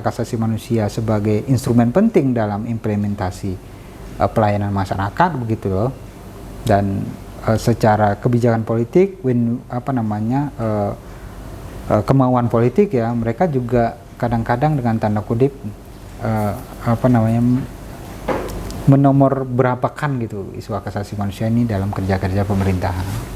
hak asasi manusia sebagai instrumen penting dalam implementasi pelayanan masyarakat begitu loh. Dan secara kebijakan politik, kemauan politik ya, mereka juga kadang-kadang dengan tanda kutip menomor berapakan gitu isu hak asasi manusia ini dalam kerja-kerja pemerintahan.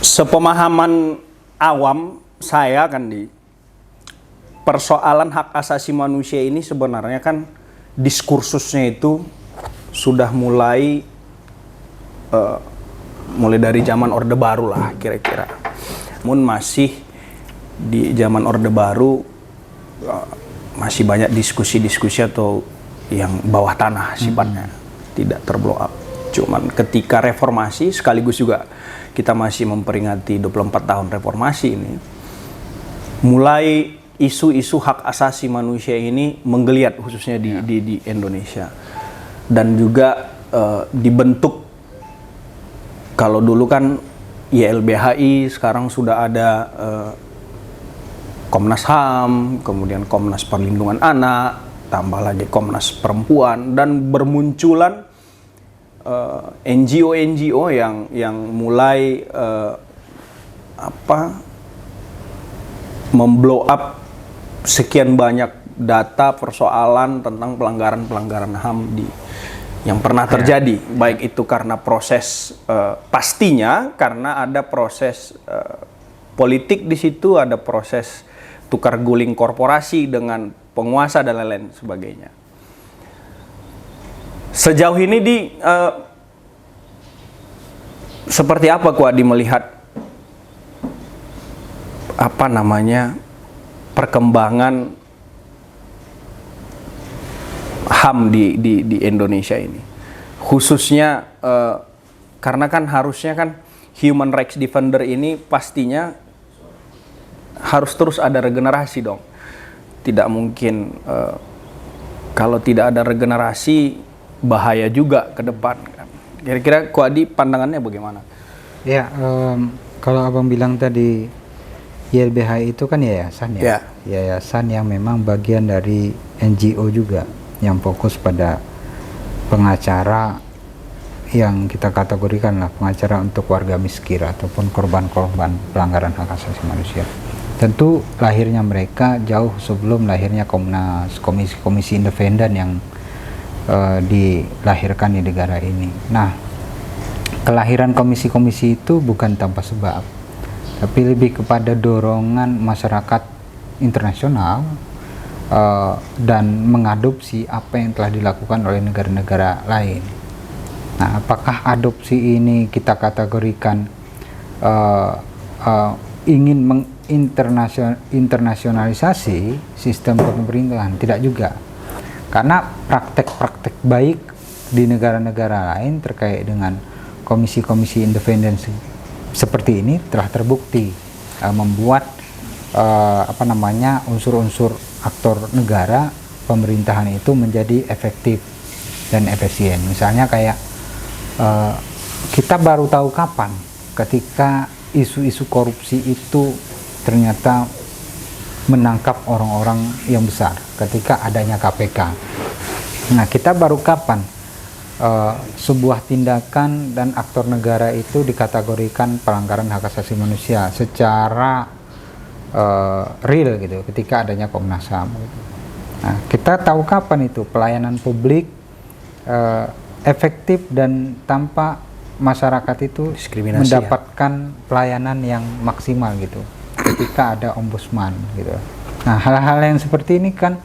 Sepemahaman awam saya kan persoalan hak asasi manusia ini sebenarnya kan diskursusnya itu sudah mulai dari zaman Orde Baru lah kira-kira. Namun masih di zaman Orde Baru masih banyak diskusi-diskusi atau yang bawah tanah sifatnya, tidak terblow up. Cuman ketika reformasi, sekaligus juga kita masih memperingati 24 tahun reformasi ini, mulai isu-isu hak asasi manusia ini menggeliat khususnya di Indonesia. Dan juga dibentuk, kalau dulu kan YLBHI, sekarang sudah ada Komnas HAM, kemudian Komnas Perlindungan Anak, tambah lagi Komnas Perempuan, dan bermunculan NGO-NGO yang mulai memblow up sekian banyak data persoalan tentang pelanggaran-pelanggaran HAM yang pernah terjadi, baik itu karena proses pastinya karena ada proses politik di situ, ada proses tukar guling korporasi dengan penguasa dan lain-lain sebagainya. Sejauh ini seperti apa Kuadi melihat perkembangan HAM di Indonesia ini, khususnya karena kan harusnya kan human rights defender ini pastinya harus terus ada regenerasi dong. Tidak mungkin kalau tidak ada regenerasi bahaya juga ke depan. Kira-kira Kuadi pandangannya bagaimana? Ya, kalau abang bilang tadi YLBHI itu kan yayasan ya, yayasan yang memang bagian dari NGO juga, yang fokus pada pengacara yang kita kategorikan lah pengacara untuk warga miskin ataupun korban-korban pelanggaran hak asasi manusia. Tentu lahirnya mereka jauh sebelum lahirnya komisi independen yang dilahirkan di negara ini. Nah, kelahiran komisi-komisi itu bukan tanpa sebab, tapi lebih kepada dorongan masyarakat internasional dan mengadopsi apa yang telah dilakukan oleh negara-negara lain. Nah, apakah adopsi ini kita kategorikan ingin menginternasionalisasi sistem pemerintahan? Tidak juga. Karena praktek-praktek baik di negara-negara lain terkait dengan komisi-komisi independen seperti ini telah terbukti membuat unsur-unsur aktor negara pemerintahan itu menjadi efektif dan efisien. Misalnya kayak kita baru tahu kapan ketika isu-isu korupsi itu ternyata menangkap orang-orang yang besar ketika adanya KPK. Nah, kita baru kapan sebuah tindakan dan aktor negara itu dikategorikan pelanggaran hak asasi manusia secara real gitu, ketika adanya Komnas HAM. Nah, kita tahu kapan itu pelayanan publik efektif dan tanpa masyarakat itu mendapatkan pelayanan yang maksimal gitu, ketika ada ombudsman gitu. Nah, hal-hal yang seperti ini kan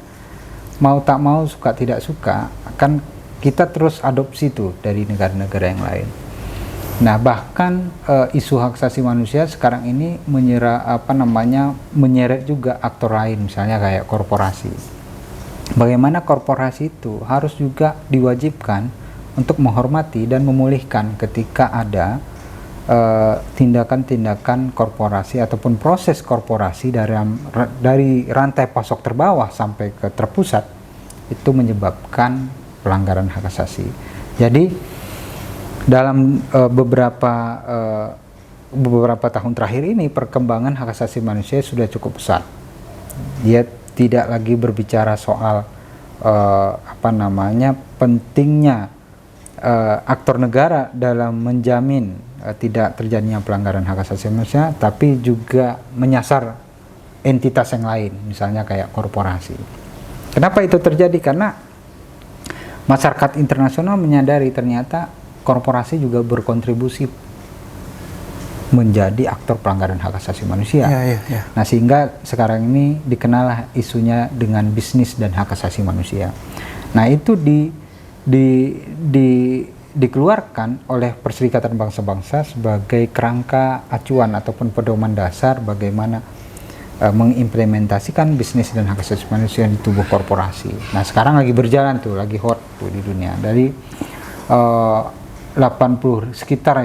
mau tak mau, suka tidak suka, kan kita terus adopsi tuh dari negara-negara yang lain. Nah, bahkan isu hak asasi manusia sekarang ini menyeret juga aktor lain, misalnya kayak korporasi. Bagaimana korporasi itu harus juga diwajibkan untuk menghormati dan memulihkan ketika ada tindakan-tindakan korporasi ataupun proses korporasi dari rantai pasok terbawah sampai ke terpusat itu menyebabkan pelanggaran hak asasi. Jadi dalam beberapa tahun terakhir ini perkembangan hak asasi manusia sudah cukup pesat. Dia tidak lagi berbicara soal pentingnya aktor negara dalam menjamin tidak terjadinya pelanggaran hak asasi manusia, tapi juga menyasar entitas yang lain, misalnya kayak korporasi. Kenapa itu terjadi? Karena masyarakat internasional menyadari ternyata korporasi juga berkontribusi menjadi aktor pelanggaran hak asasi manusia. Nah, sehingga sekarang ini dikenallah isunya dengan bisnis dan hak asasi manusia. Nah, itu dikeluarkan oleh Perserikatan Bangsa-Bangsa sebagai kerangka acuan ataupun pedoman dasar bagaimana mengimplementasikan bisnis dan hak asasi manusia di tubuh korporasi. Nah, sekarang lagi berjalan tuh, lagi hot tuh di dunia. Dari sekitar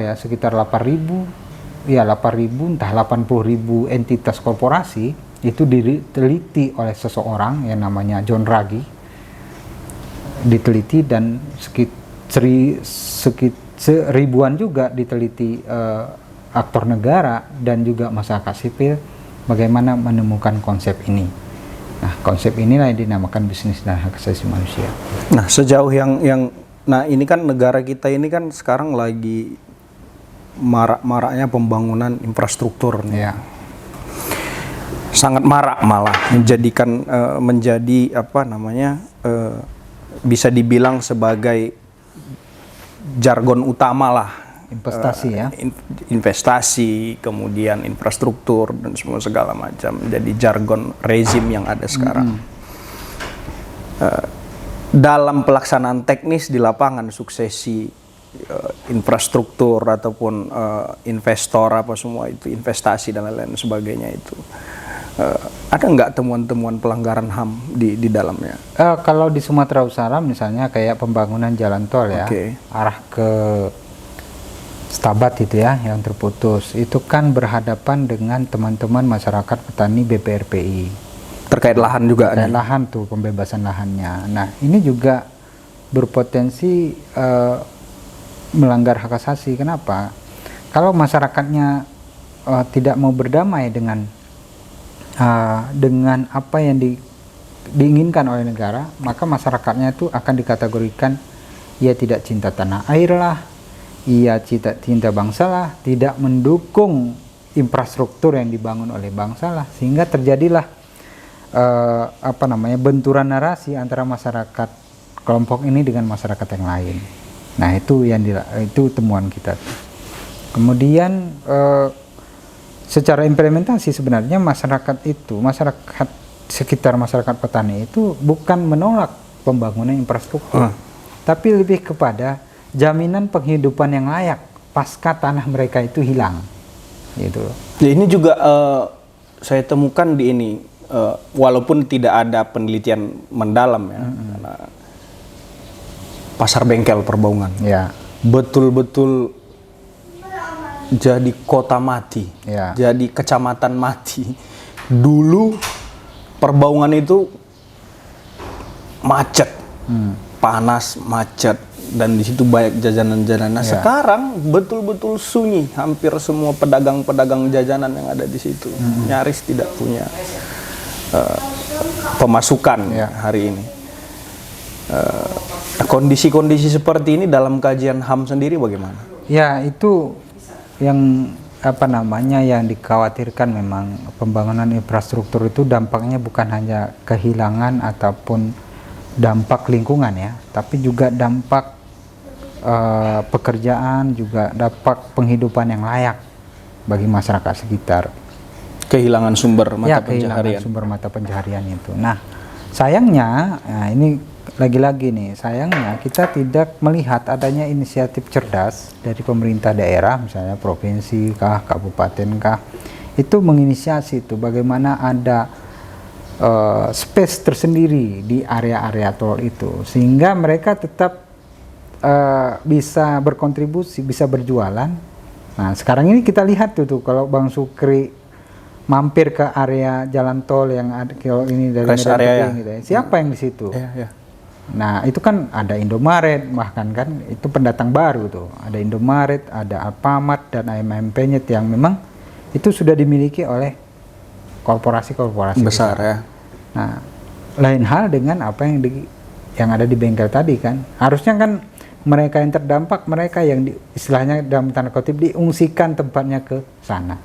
8.000 entah 80.000 entitas korporasi itu diteliti oleh seseorang yang namanya John Ruggie, diteliti, dan ribuan juga diteliti aktor negara dan juga masyarakat sipil bagaimana menemukan konsep ini. Nah, konsep inilah yang dinamakan bisnis dan hak asasi manusia. Nah, sejauh nah ini kan negara kita ini kan sekarang lagi marak-maraknya pembangunan infrastruktur nih. Ya. Sangat marak malah menjadi bisa dibilang sebagai jargon utama lah. Investasi investasi, kemudian infrastruktur dan semua segala macam, jadi jargon rezim yang ada sekarang. Dalam pelaksanaan teknis di lapangan, suksesi infrastruktur ataupun investor apa semua itu, investasi dan lain-lain sebagainya itu, ada nggak temuan-temuan pelanggaran HAM di dalamnya? Kalau di Sumatera Utara misalnya kayak pembangunan jalan tol ya, arah ke Stabat itu ya, yang terputus, itu kan berhadapan dengan teman-teman masyarakat petani BPRPI. Terkait lahan juga? Terkait lahan tuh, pembebasan lahannya. Nah, ini juga berpotensi melanggar hak asasi. Kenapa? Kalau masyarakatnya tidak mau berdamai dengan apa yang diinginkan oleh negara, maka masyarakatnya itu akan dikategorikan ia tidak cinta tanah air lah, ia cinta bangsa lah, tidak mendukung infrastruktur yang dibangun oleh bangsa lah, sehingga terjadilah benturan narasi antara masyarakat kelompok ini dengan masyarakat yang lain. Nah, itu temuan kita. Kemudian secara implementasi sebenarnya masyarakat sekitar masyarakat petani itu bukan menolak pembangunan infrastruktur, tapi lebih kepada jaminan penghidupan yang layak pasca tanah mereka itu hilang, gitu. Ya, ini juga saya temukan di ini, walaupun tidak ada penelitian mendalam ya, karena pasar bengkel Perbaungan, ya, betul-betul jadi kota mati, ya, jadi kecamatan mati. Dulu Perbaungan itu macet, panas, macet, dan di situ banyak jajanan-jajanan. Nah, sekarang betul-betul sunyi, hampir semua pedagang-pedagang jajanan yang ada di situ nyaris tidak punya pemasukan hari ini. Kondisi-kondisi seperti ini dalam kajian HAM sendiri bagaimana? Ya, itu yang yang dikhawatirkan. Memang pembangunan infrastruktur itu dampaknya bukan hanya kehilangan ataupun dampak lingkungan ya, tapi juga dampak pekerjaan, juga dampak penghidupan yang layak bagi masyarakat sekitar. Kehilangan sumber mata pencaharian. Kehilangan sumber mata pencaharian itu. Nah, sayangnya, ini lagi-lagi nih, sayangnya kita tidak melihat adanya inisiatif cerdas dari pemerintah daerah, misalnya provinsi kah, kabupaten kah, itu menginisiasi itu bagaimana ada space tersendiri di area-area tol itu, sehingga mereka tetap bisa berkontribusi, bisa berjualan. Nah, sekarang ini kita lihat tuh kalau Bang Sukri mampir ke area jalan tol yang ada kalau ini dari rest area gitu ya. Siapa yang di situ? Nah itu kan ada Indomaret, bahkan kan itu pendatang baru tuh. Ada Indomaret, ada Alfamart dan ayam penyet yang memang itu sudah dimiliki oleh korporasi-korporasi besar ya. Nah lain hal dengan apa yang ada di bengkel tadi kan. Harusnya kan mereka yang terdampak, mereka yang istilahnya dalam tanda kutip diungsikan tempatnya ke sana.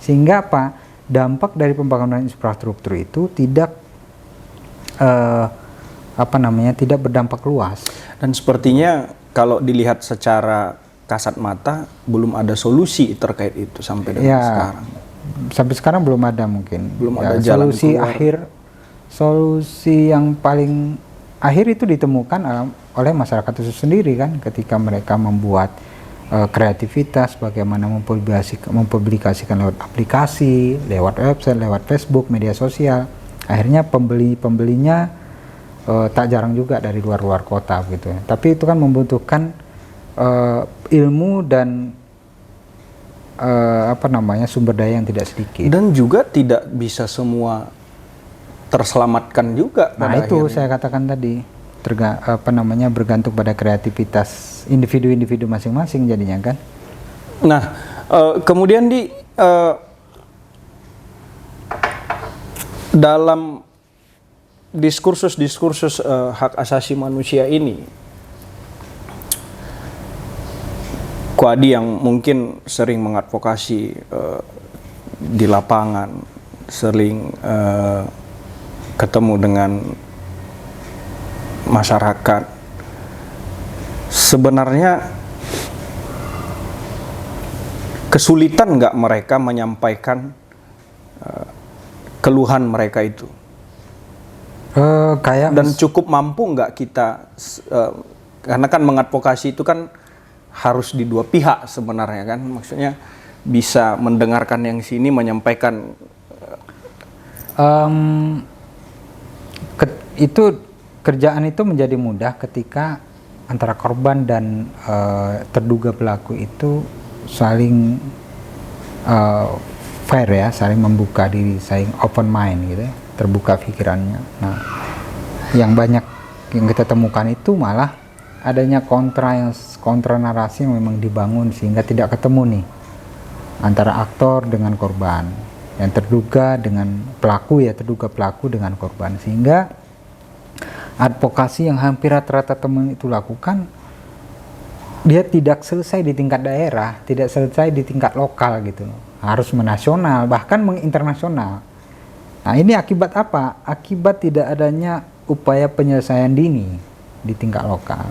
Sehingga apa? Dampak dari pembangunan infrastruktur itu tidak tidak berdampak luas. Dan sepertinya kalau dilihat secara kasat mata belum ada solusi terkait itu sampai dengan sekarang. Sampai sekarang belum ada mungkin. Belum ada jalan solusi keluar. Solusi yang paling akhir itu ditemukan oleh masyarakat itu sendiri kan, ketika mereka membuat kreativitas, bagaimana mempublikasikan lewat aplikasi, lewat website, lewat Facebook, media sosial. Akhirnya pembelinya tak jarang juga dari luar kota gitu ya. Tapi itu kan membutuhkan ilmu dan sumber daya yang tidak sedikit. Dan juga tidak bisa semua terselamatkan juga. Nah itu akhirnya saya katakan tadi, bergantung pada kreativitas individu-individu masing-masing jadinya kan. Nah kemudian dalam diskursus hak asasi manusia ini, Kuadi yang mungkin sering mengadvokasi di lapangan, sering ketemu dengan masyarakat, sebenarnya kesulitan nggak mereka menyampaikan keluhan mereka itu? Dan cukup mampu nggak kita, karena kan mengadvokasi itu kan harus di dua pihak sebenarnya kan, maksudnya bisa mendengarkan yang sini, menyampaikan. Itu kerjaan itu menjadi mudah ketika antara korban dan terduga pelaku itu saling fair ya, saling membuka diri, saling open mind gitu ya, terbuka pikirannya. Nah, yang banyak yang kita temukan itu malah adanya kontra narasi yang memang dibangun sehingga tidak ketemu nih antara aktor dengan korban, yang terduga dengan pelaku ya, terduga pelaku dengan korban, sehingga advokasi yang hampir rata-rata teman itu lakukan, dia tidak selesai di tingkat daerah, tidak selesai di tingkat lokal gitu, harus menasional bahkan menginternasional. Nah ini akibat apa? Akibat tidak adanya upaya penyelesaian dini di tingkat lokal.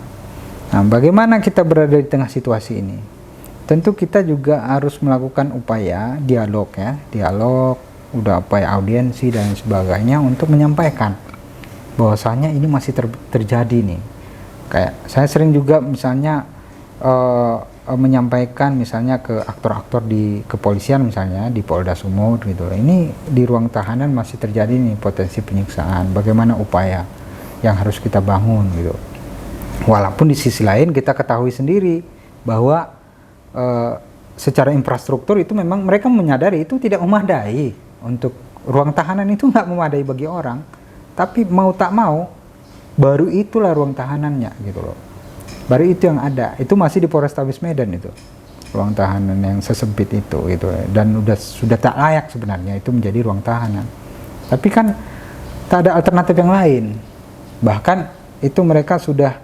Nah bagaimana kita berada di tengah situasi ini? Tentu kita juga harus melakukan upaya dialog ya, udah upaya audiensi dan sebagainya untuk menyampaikan bahwasanya ini masih terjadi nih. Kayak saya sering juga misalnya menyampaikan misalnya ke aktor-aktor di kepolisian, misalnya di Polda Sumut gitu, ini di ruang tahanan masih terjadi nih potensi penyiksaan, bagaimana upaya yang harus kita bangun gitu. Walaupun di sisi lain kita ketahui sendiri bahwa secara infrastruktur itu memang mereka menyadari itu tidak memadai, untuk ruang tahanan itu nggak memadai bagi orang, tapi mau tak mau baru itulah ruang tahanannya gitu loh, baru itu yang ada, itu masih di Polrestabes Medan itu ruang tahanan yang sesempit itu gitu, dan sudah tak layak sebenarnya itu menjadi ruang tahanan, tapi kan tak ada alternatif yang lain. Bahkan itu mereka sudah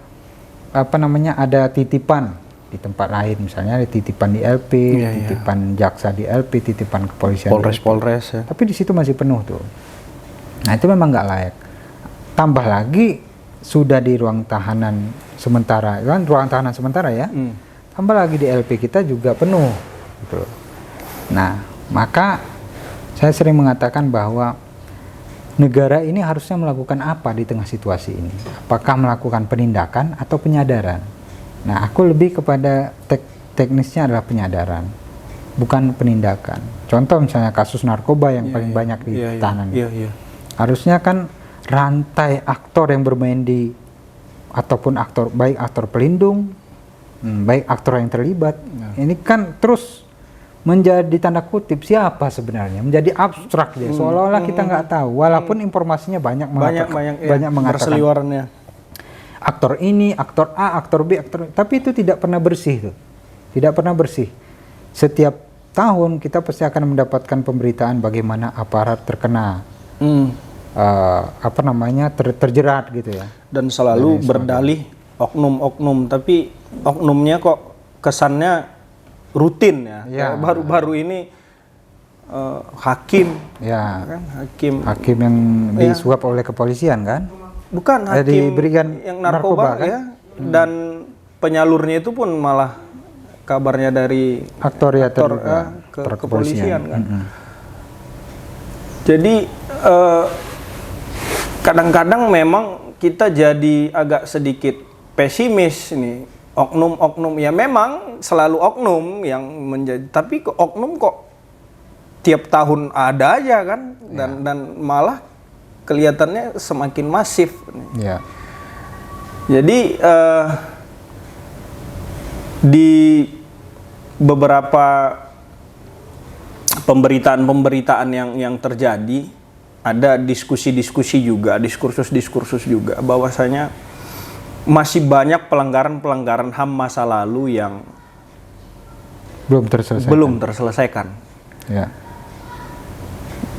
ada titipan di tempat lain, misalnya ada titipan di LP, titipan jaksa di LP, titipan kepolisian Polres ya. Tapi di situ masih penuh tuh. Nah itu memang nggak layak. Tambah lagi sudah di ruang tahanan sementara, kan ruang tahanan sementara ya. Tambah lagi di LP kita juga penuh gitu. Nah maka saya sering mengatakan bahwa negara ini harusnya melakukan apa di tengah situasi ini? Apakah melakukan penindakan atau penyadaran? Nah, aku lebih kepada teknisnya adalah penyadaran, bukan penindakan. Contoh misalnya kasus narkoba yang paling banyak di tahanan. Harusnya kan rantai aktor yang bermain ataupun baik aktor pelindung, baik aktor yang terlibat, ini kan terus menjadi tanda kutip siapa sebenarnya, menjadi abstrak dia, seolah-olah kita nggak tahu, walaupun informasinya banyak mengatakan aktor ini, aktor A, aktor B, tapi itu tidak pernah bersih tuh. Tidak pernah bersih. Setiap tahun kita pasti akan mendapatkan pemberitaan bagaimana aparat terkena terjerat gitu ya. Dan selalu berdalih oknum-oknum, tapi oknumnya kok kesannya rutin ya. Kayak baru-baru ini hakim, ya, kan? Hakim yang disuap oleh kepolisian kan? Bukan hakim diberikan yang narkoba kan? Ya, dan penyalurnya itu pun malah kabarnya dari aktor ke kepolisian kan. Jadi kadang-kadang memang kita jadi agak sedikit pesimis nih. Oknum-oknum ya memang selalu oknum yang menjadi, tapi oknum kok tiap tahun ada aja kan, dan malah kelihatannya semakin masif. Ya. Jadi di beberapa pemberitaan yang terjadi ada diskusi-diskusi juga, diskursus juga bahwasanya masih banyak pelanggaran-pelanggaran HAM masa lalu yang belum terselesaikan. Ya.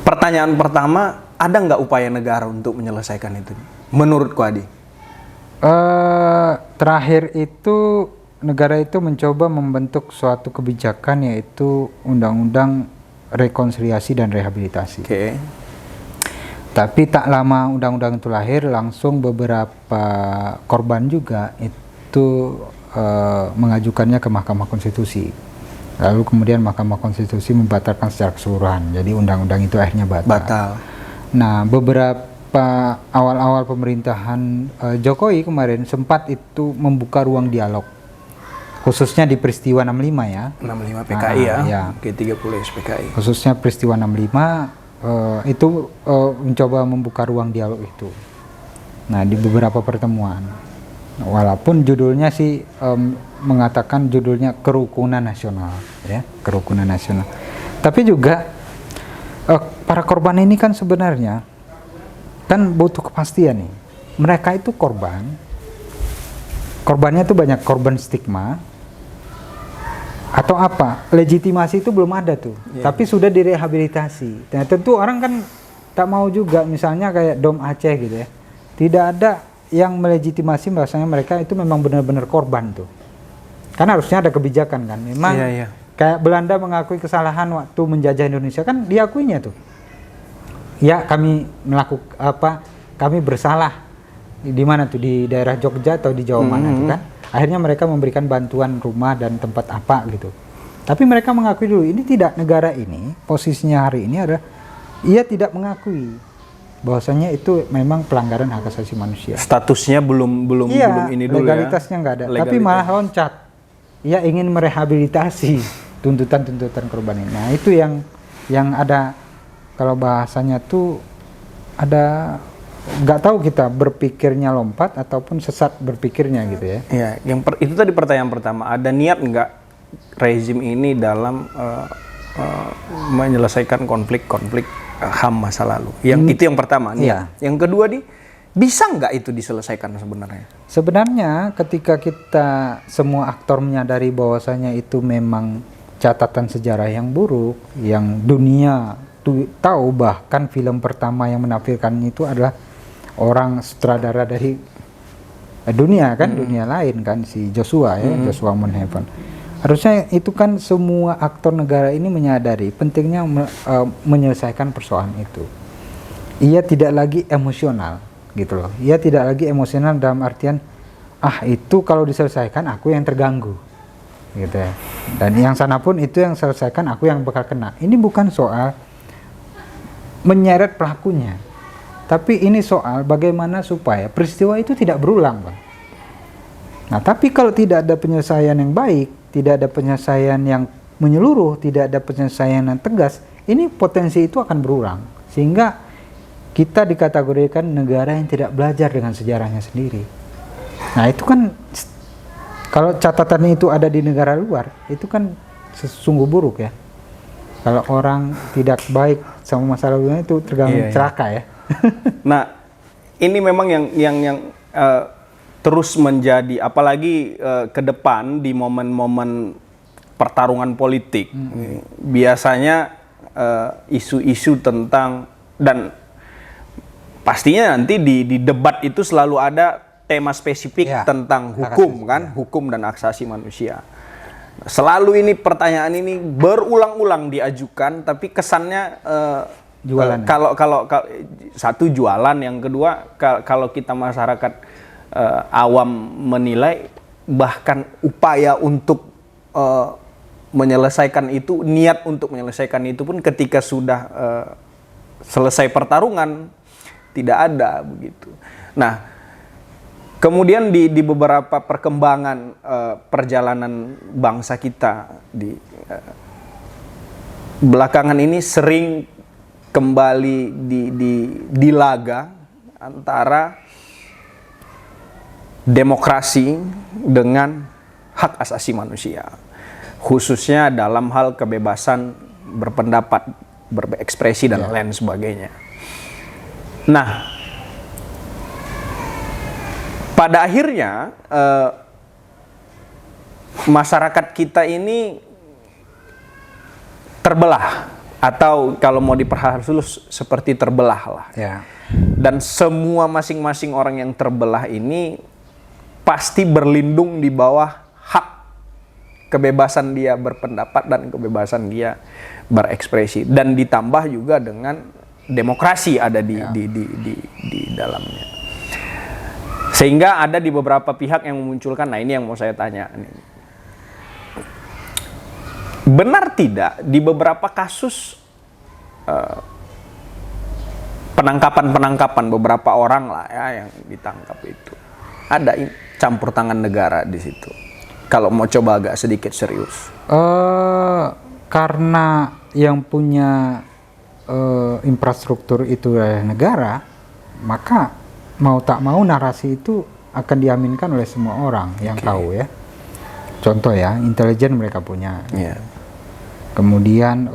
Pertanyaan pertama, ada nggak upaya negara untuk menyelesaikan itu? Menurutku, Adi? Terakhir itu negara itu mencoba membentuk suatu kebijakan, yaitu Undang-Undang Rekonsiliasi dan Rehabilitasi. Oke. Tapi tak lama undang-undang itu lahir, langsung beberapa korban juga itu mengajukannya ke Mahkamah Konstitusi. Lalu kemudian Mahkamah Konstitusi membatalkan secara keseluruhan. Jadi undang-undang itu akhirnya batal. Nah, beberapa awal-awal pemerintahan Jokowi kemarin sempat itu membuka ruang dialog. Khususnya di peristiwa 65 ya. 65 PKI ya. G30 SPKI. Khususnya peristiwa 65 itu mencoba membuka ruang dialog itu. Nah, di beberapa pertemuan, walaupun judulnya sih mengatakan judulnya kerukunan nasional, ya, kerukunan nasional. Tapi juga para korban ini kan sebenarnya kan butuh kepastian nih. Mereka itu korbannya tuh banyak, korban stigma atau apa, legitimasi itu belum ada tuh, tapi sudah direhabilitasi. Nah, tentu orang kan tak mau juga, misalnya kayak Dom Aceh gitu ya, tidak ada yang melegitimasi bahwasanya mereka itu memang benar-benar korban tuh. Kan harusnya ada kebijakan kan, memang kayak Belanda mengakui kesalahan waktu menjajah Indonesia, kan diakuinya tuh. Ya, kami kami bersalah di mana tuh, di daerah Jogja atau di Jawa mana tuh kan. Akhirnya mereka memberikan bantuan rumah dan tempat apa gitu. Tapi mereka mengakui dulu, ini tidak, negara ini posisinya hari ini adalah ia tidak mengakui bahwasanya itu memang pelanggaran hak asasi manusia. Statusnya belum ini dulu, legalitasnya nggak ada. Tapi malah loncat. Ia ingin merehabilitasi tuntutan-tuntutan korban ini. Nah, itu yang ada, kalau bahasanya tuh ada, nggak tahu kita berpikirnya lompat ataupun sesat berpikirnya gitu ya. Iya, itu tadi pertanyaan pertama. Ada niat nggak rezim ini dalam menyelesaikan konflik-konflik HAM masa lalu? Itu yang pertama. Iya. Yang kedua bisa nggak itu diselesaikan sebenarnya? Sebenarnya ketika kita semua aktor menyadari bahwasanya itu memang catatan sejarah yang buruk, yang dunia tahu, bahkan film pertama yang menampilkan itu adalah orang sutradara dari dunia kan, dunia lain kan, si Joshua ya, Joshua Moon Heaven. Harusnya itu kan semua aktor negara ini menyadari pentingnya menyelesaikan persoalan itu. Ia tidak lagi emosional gitu loh. Ia tidak lagi emosional dalam artian itu kalau diselesaikan aku yang terganggu gitu ya. Dan yang sana pun itu yang selesaikan aku yang bakal kena. Ini bukan soal menyeret pelakunya, tapi ini soal bagaimana supaya peristiwa itu tidak berulang, Bang. Nah, tapi kalau tidak ada penyelesaian yang baik, tidak ada penyelesaian yang menyeluruh, tidak ada penyelesaian yang tegas, ini potensi itu akan berulang. Sehingga kita dikategorikan negara yang tidak belajar dengan sejarahnya sendiri. Nah, itu kan kalau catatannya itu ada di negara luar, itu kan sungguh buruk ya. Kalau orang tidak baik sama masa lalunya itu terganggu celaka ya. Nah, ini memang yang terus menjadi, apalagi ke depan di momen-momen pertarungan politik, biasanya isu-isu tentang, dan pastinya nanti di debat itu selalu ada tema spesifik tentang hukum kan, hukum dan hak asasi manusia. Selalu ini pertanyaan ini berulang-ulang diajukan, tapi kesannya jualan. Kalau satu jualan, yang kedua kalau kita masyarakat awam menilai, bahkan upaya untuk menyelesaikan itu, niat untuk menyelesaikan itu pun ketika sudah selesai pertarungan tidak ada begitu. Nah, kemudian di beberapa perkembangan perjalanan bangsa kita di belakangan ini sering kembali dilaga antara demokrasi dengan hak asasi manusia, khususnya dalam hal kebebasan berpendapat, berekspresi dan lain sebagainya. Nah, pada akhirnya masyarakat kita ini terbelah, atau kalau mau diperhalus seperti terbelah lah. Dan semua masing-masing orang yang terbelah ini pasti berlindung di bawah hak kebebasan dia berpendapat dan kebebasan dia berekspresi, dan ditambah juga dengan demokrasi ada di dalamnya. Sehingga ada di beberapa pihak yang memunculkan, nah ini yang mau saya tanya. Benar tidak di beberapa kasus penangkapan beberapa orang lah ya yang ditangkap itu ada campur tangan negara di situ? Kalau mau coba agak sedikit serius. Karena yang punya infrastruktur itu negara, maka mau tak mau narasi itu akan diaminkan oleh semua orang yang tahu ya. Contoh ya, intelijen mereka punya. Kemudian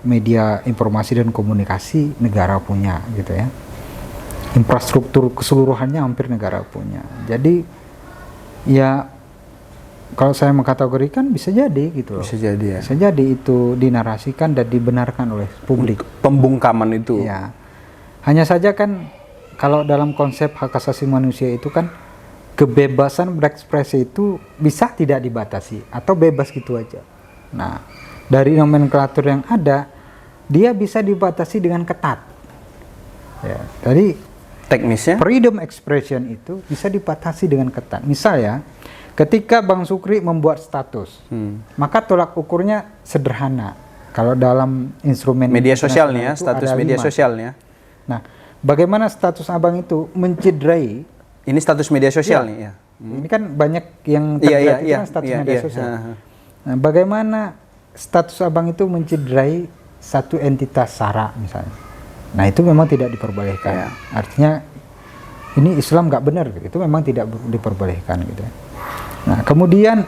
media informasi dan komunikasi negara punya gitu ya. Infrastruktur keseluruhannya hampir negara punya. Jadi ya kalau saya mengkategorikan bisa jadi gitu loh. Bisa jadi ya. Bisa jadi itu dinarasikan dan dibenarkan oleh publik. Pembungkaman itu. Ya. Hanya saja kan kalau dalam konsep hak asasi manusia itu kan kebebasan berekspresi itu bisa tidak dibatasi atau bebas gitu aja. Nah, dari nomenklatur yang ada, dia bisa dibatasi dengan ketat. Ya, tadi teknisnya freedom expression itu bisa dibatasi dengan ketat. Misal ya, ketika Bang Sukri membuat status, maka tolak ukurnya sederhana. Kalau dalam instrumen media sosialnya, status media sosialnya. Nah, bagaimana status Abang itu mencederai? Ini status media sosial nih ya. Ini kan banyak yang terjadi kan status media sosial. Nah, bagaimana status Abang itu mencederai satu entitas SARA misalnya? Nah, itu memang tidak diperbolehkan. Artinya ini Islam nggak benar, itu memang tidak diperbolehkan gitu. Nah, kemudian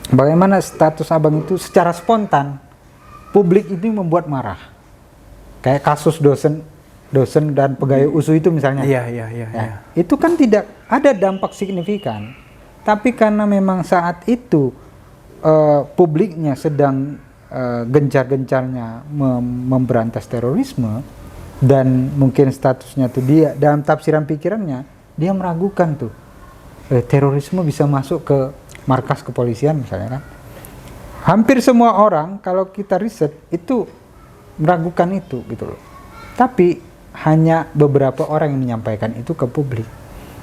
bagaimana status Abang itu secara spontan publik ini membuat marah, kayak kasus dosen dan pegawai USU itu misalnya. Itu kan tidak ada dampak signifikan, tapi karena memang saat itu publiknya sedang gencar-gencarnya memberantas terorisme, dan mungkin statusnya tuh dia dalam tafsiran pikirannya dia meragukan tuh terorisme bisa masuk ke markas kepolisian misalnya kan. Hampir semua orang kalau kita riset itu meragukan itu gitu loh. Tapi hanya beberapa orang yang menyampaikan itu ke publik.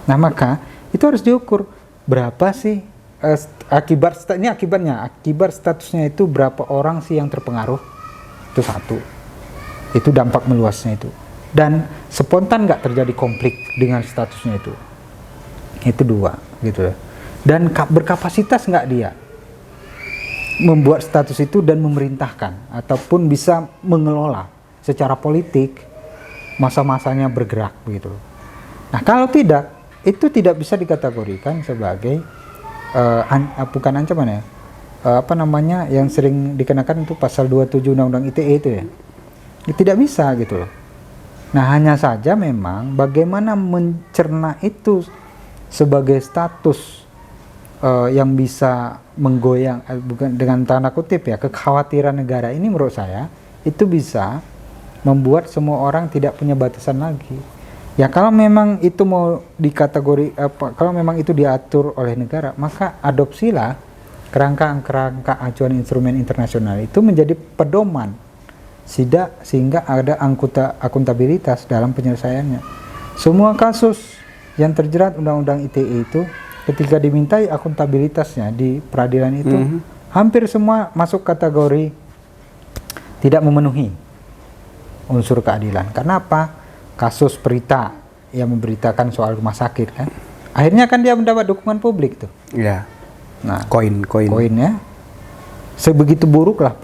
Nah, maka itu harus diukur berapa sih akibat statusnya itu, berapa orang sih yang terpengaruh. Itu satu. Itu dampak meluasnya itu. Dan spontan nggak terjadi konflik dengan statusnya itu. Itu dua gitu ya. Dan berkapasitas nggak dia membuat status itu dan memerintahkan ataupun bisa mengelola secara politik masa-masanya bergerak begitu. Nah, kalau tidak, itu tidak bisa dikategorikan sebagai bukan ancaman ya. Apa namanya yang sering dikenakan itu pasal 27 Undang-Undang ITE itu ya. Tidak bisa gitu loh. Nah, hanya saja memang bagaimana mencerna itu sebagai status yang bisa menggoyang, bukan dengan tanda kutip ya, kekhawatiran negara ini menurut saya itu bisa membuat semua orang tidak punya batasan lagi. Ya kalau memang itu mau dikategori kalau memang itu diatur oleh negara, maka adopsilah kerangka acuan instrumen internasional itu menjadi pedoman sehingga ada akuntabilitas dalam penyelesaiannya. Semua kasus yang terjerat Undang-Undang ITE itu ketika dimintai akuntabilitasnya di peradilan itu hampir semua masuk kategori tidak memenuhi unsur keadilan. Karena apa? Kasus Prita yang memberitakan soal rumah sakit kan, akhirnya kan dia mendapat dukungan publik tuh. Iya. Nah, Koin ya. Sebegitu buruklah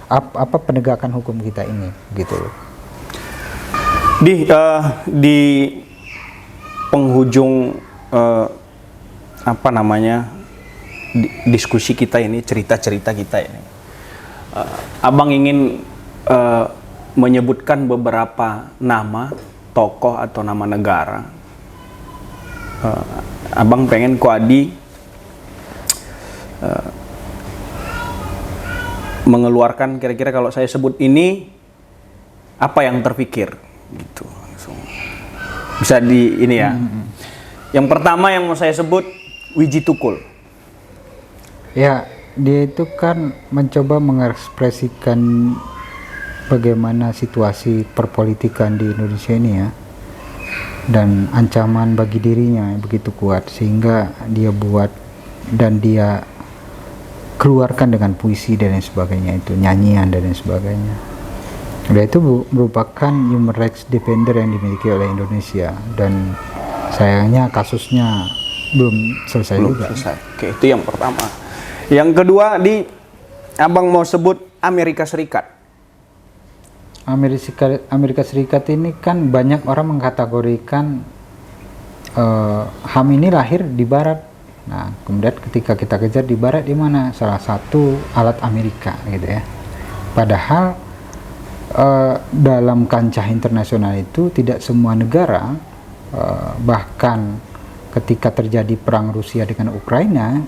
apa penegakan hukum kita ini, gitu loh. Di penghujung diskusi kita ini, cerita-cerita kita ini, Abang ingin menyebutkan beberapa nama tokoh atau nama negara. Abang pengen Ko Adi mengeluarkan kira-kira kalau saya sebut ini apa yang terpikir gitu. Langsung bisa di ini ya. Yang pertama yang mau saya sebut Wiji Tukul. Ya, dia itu kan mencoba mengekspresikan bagaimana situasi perpolitikan di Indonesia ini ya, dan ancaman bagi dirinya begitu kuat sehingga dia buat dan dia keluarkan dengan puisi dan lain sebagainya, itu nyanyian dan lain sebagainya. Dia itu merupakan human rights defender yang dimiliki oleh Indonesia, dan sayangnya kasusnya belum selesai juga. Oke, itu yang pertama. Yang kedua, Abang mau sebut Amerika Serikat. Amerika Serikat ini kan banyak orang mengkategorikan HAM ini lahir di Barat. Nah, kemudian ketika kita kejar di Barat, di mana salah satu alat Amerika gitu ya. Padahal dalam kancah internasional itu tidak semua negara, bahkan ketika terjadi perang Rusia dengan Ukraina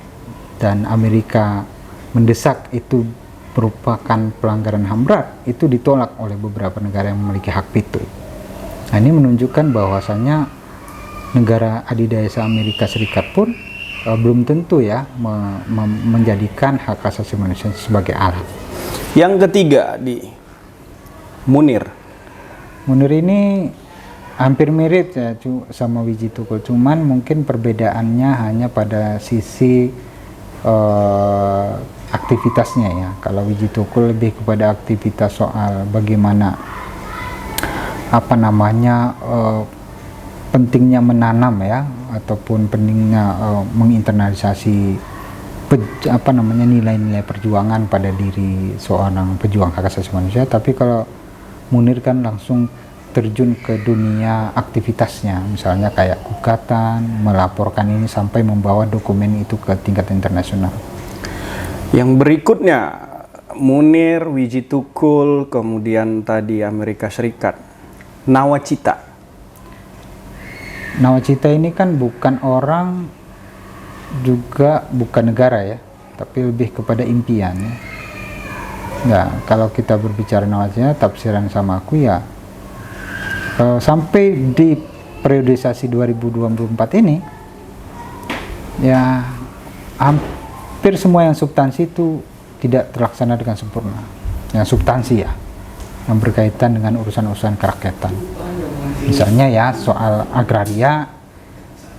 dan Amerika mendesak itu merupakan pelanggaran HAM berat, itu ditolak oleh beberapa negara yang memiliki hak veto. Nah, ini menunjukkan bahwasannya negara adidaya Amerika Serikat pun belum tentu ya menjadikan hak asasi manusia sebagai alat. Yang ketiga Munir. Munir ini hampir mirip ya sama Wiji Tukul, cuman mungkin perbedaannya hanya pada sisi aktivitasnya ya. Kalau Wiji Tukul lebih kepada aktivitas soal bagaimana pentingnya menanam ya, ataupun pentingnya menginternalisasi nilai-nilai perjuangan pada diri seorang pejuang hak asasi manusia. Tapi kalau Munir kan langsung terjun ke dunia aktivitasnya, misalnya kayak gugatan, melaporkan ini sampai membawa dokumen itu ke tingkat internasional. Yang berikutnya Munir, Wiji Tukul, kemudian tadi Amerika Serikat. Nawacita. Nawacita ini kan bukan orang, juga bukan negara ya, tapi lebih kepada impian ya. Nah, kalau kita berbicara Nawacita, tafsiran sama aku ya, sampai di periodisasi 2024 ini ya hampir semua yang substansi itu tidak terlaksana dengan sempurna. Yang substansi ya, yang berkaitan dengan urusan-urusan kerakyatan. Misalnya ya soal agraria,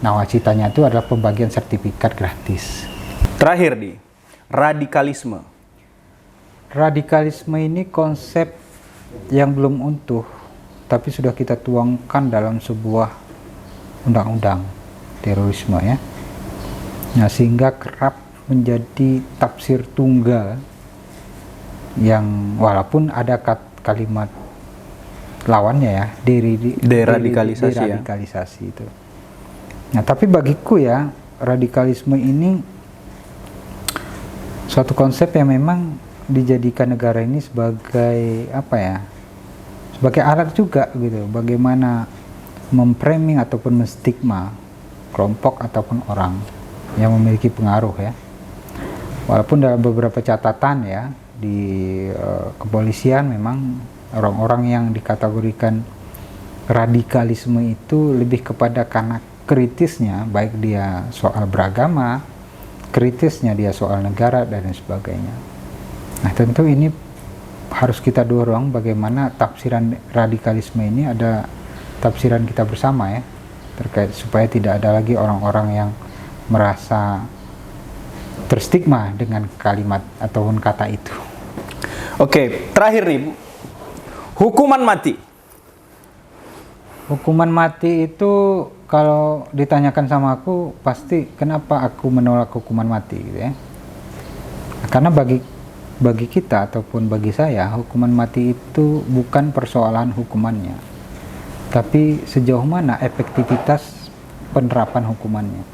nawacitanya itu adalah pembagian sertifikat gratis. Terakhir radikalisme. Radikalisme ini konsep yang belum utuh, tapi sudah kita tuangkan dalam sebuah undang-undang terorisme ya. Nah, sehingga kerap menjadi tafsir tunggal yang walaupun ada kalimat lawannya ya, deradikalisasi itu. Nah, tapi bagiku ya, radikalisme ini suatu konsep yang memang dijadikan negara ini sebagai sebagai alat juga gitu, bagaimana memframing ataupun menstigma kelompok ataupun orang yang memiliki pengaruh ya. Walaupun dalam beberapa catatan ya di kepolisian memang orang-orang yang dikategorikan radikalisme itu lebih kepada karena kritisnya, baik dia soal beragama, kritisnya dia soal negara dan lain sebagainya. Nah tentu ini harus kita dorong bagaimana tafsiran radikalisme ini ada tafsiran kita bersama ya, terkait supaya tidak ada lagi orang-orang yang merasa terstigma dengan kalimat ataupun kata itu. Oke, terakhir nih, hukuman mati. Hukuman mati itu kalau ditanyakan sama aku pasti kenapa aku menolak hukuman mati gitu ya. Karena bagi kita ataupun bagi saya hukuman mati itu bukan persoalan hukumannya, tapi sejauh mana efektivitas penerapan hukumannya.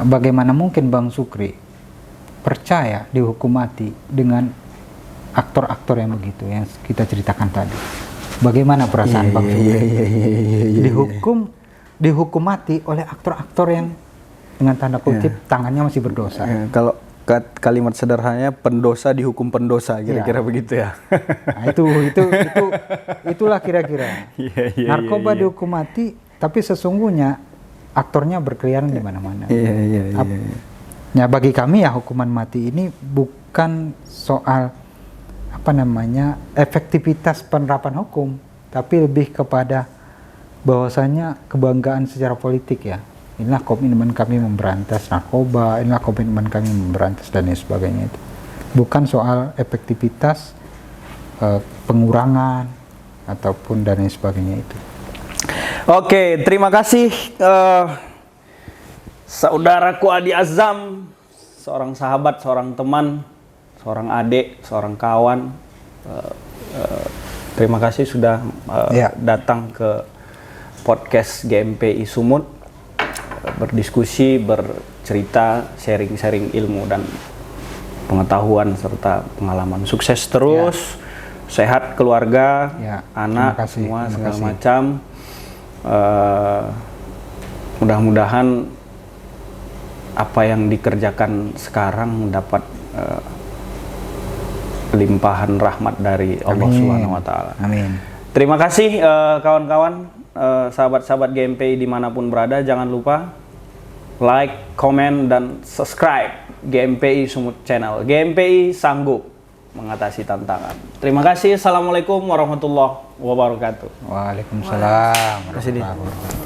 Bagaimana mungkin Bang Sukri percaya dihukum mati dengan aktor-aktor yang begitu yang kita ceritakan tadi? Bagaimana perasaan Bang Sukri dihukum mati oleh aktor-aktor yang dengan tanda kutip tangannya masih berdosa? Kalau kalimat sederhananya pendosa dihukum pendosa, kira-kira begitu ya. Nah, itulah kira-kira. Narkoba dihukum mati, tapi sesungguhnya aktornya berkeliaran di mana-mana. Ya bagi kami ya hukuman mati ini bukan soal efektivitas penerapan hukum, tapi lebih kepada bahwasanya kebanggaan secara politik ya. Inilah komitmen kami memberantas narkoba, inilah komitmen kami memberantas dan lain sebagainya itu. Bukan soal efektivitas pengurangan ataupun dan lain sebagainya itu. Oke, terima kasih saudaraku Adi Azam, seorang sahabat, seorang teman, seorang adik, seorang kawan. Terima kasih sudah datang ke podcast GMPI Sumut, berdiskusi, bercerita, sharing-sharing ilmu dan pengetahuan serta pengalaman. Sukses terus, sehat keluarga, anak, semua segala macam. Mudah-mudahan apa yang dikerjakan sekarang mendapat limpahan rahmat dari Allah Subhanahu wa Ta'ala. Amin. Terima kasih kawan-kawan, sahabat-sahabat GMPI dimanapun berada. Jangan lupa like, komen, dan subscribe GMPI Sumut Channel. GMPI sanggup mengatasi tantangan. Terima kasih. Assalamualaikum warahmatullahi wabarakatuh. Waalaikumsalam warahmatullahi wabarakatuh.